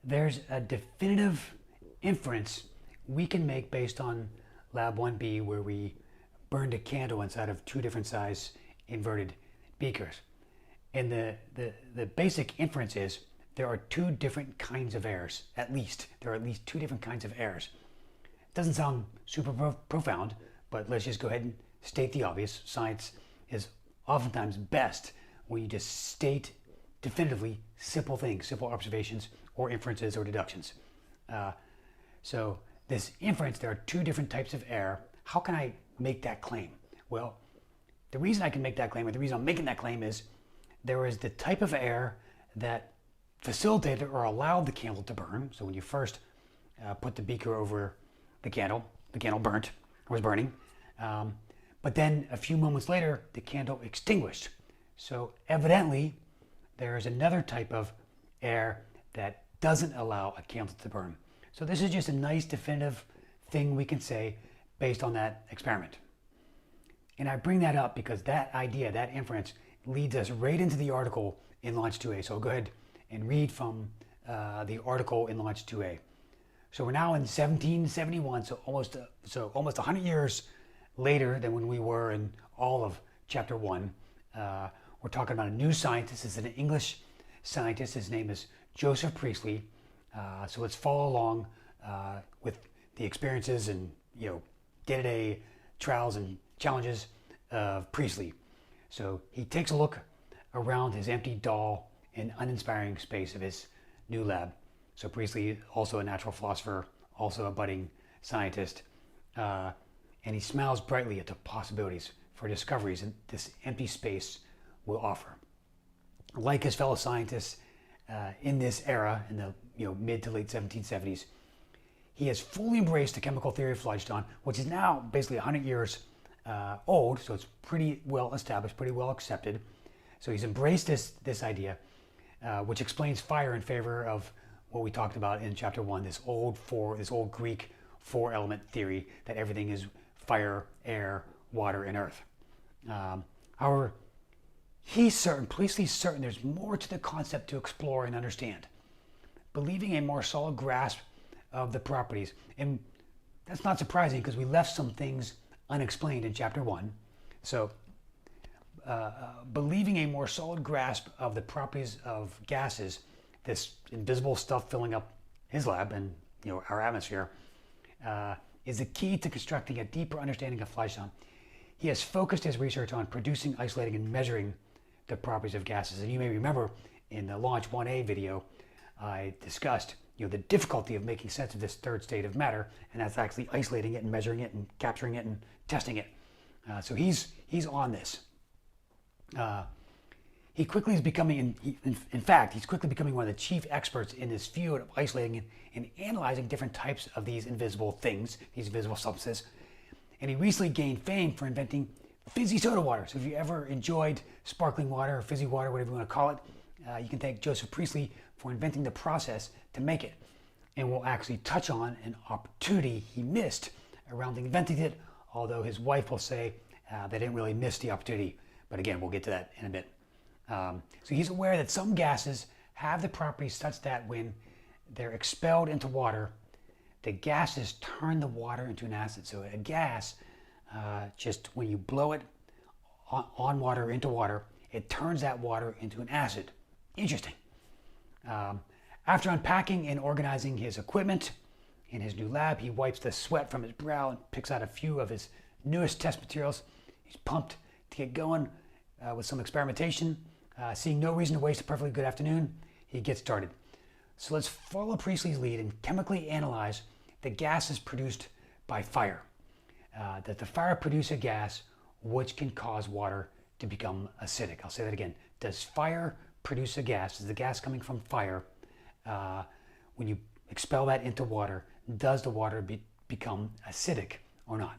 there's a definitive inference we can make based on Lab 1B, where we burned a candle inside of two different size inverted beakers. And the basic inference is there are two different kinds of airs, at least. There are at least two different kinds of airs. It doesn't sound super profound, but let's just go ahead and state the obvious. Science is oftentimes best when you just state definitively simple things, simple observations or inferences or deductions. So this inference, there are two different types of air. How can I make that claim? Well, the reason I can make that claim, or the reason I'm making that claim, is there is the type of air that facilitated or allowed the candle to burn. So when you first put the beaker over the candle burnt, or was burning. But then a few moments later, the candle extinguished. So evidently, there is another type of air that doesn't allow a candle to burn. So this is just a nice definitive thing we can say based on that experiment. And I bring that up because that idea, that inference, leads us right into the article in Launch 2A. So I'll go ahead and read from the article in Launch 2A. So we're now in 1771, so almost 100 years later than when we were in all of Chapter 1. We're talking about a new scientist. This is an English scientist. His name is Joseph Priestley. So let's follow along with the experiences and day-to-day trials and challenges of Priestley. So he takes a look around his empty, dull, and uninspiring space of his new lab. So Priestley, also a natural philosopher, also a budding scientist, and he smiles brightly at the possibilities for discoveries that this empty space will offer. Like his fellow scientists in this era, in the mid to late 1770s, he has fully embraced the chemical theory of phlogiston, which is now basically 100 years old, so it's pretty well established, pretty well accepted. So he's embraced this idea, which explains fire in favor of what we talked about in Chapter 1, this old Greek four-element theory that everything is fire, air, water, and earth. However, Priestley's certain there's more to the concept to explore and understand, believing a more solid grasp of the properties. And that's not surprising because we left some things unexplained in Chapter 1. So believing a more solid grasp of the properties of gases, this invisible stuff filling up his lab and our atmosphere, is the key to constructing a deeper understanding of phlogiston. He has focused his research on producing, isolating, and measuring the properties of gases. And you may remember in the Launch 1A video, I discussed the difficulty of making sense of this third state of matter, and that's actually isolating it and measuring it and capturing it and testing it. So he's on this. He quickly is becoming, in fact, he's quickly becoming one of the chief experts in this field of isolating and analyzing different types of these invisible things, these invisible substances. And he recently gained fame for inventing fizzy soda water. So if you ever enjoyed sparkling water or fizzy water, whatever you want to call it, you can thank Joseph Priestley for inventing the process to make it. And we'll actually touch on an opportunity he missed around inventing it, although his wife will say they didn't really miss the opportunity. But again, we'll get to that in a bit. So he's aware that some gases have the properties such that when they're expelled into water, the gases turn the water into an acid. So a gas, just when you blow it on water into water, it turns that water into an acid. Interesting. After unpacking and organizing his equipment in his new lab, he wipes the sweat from his brow and picks out a few of his newest test materials. He's pumped to get going with some experimentation. Seeing no reason to waste a perfectly good afternoon, he gets started. So let's follow Priestley's lead and chemically analyze the gases produced by fire. That the fire produce a gas which can cause water to become acidic. I'll say that again. Does fire produce a gas? Is the gas coming from fire? When you expel that into water, does the water become acidic or not?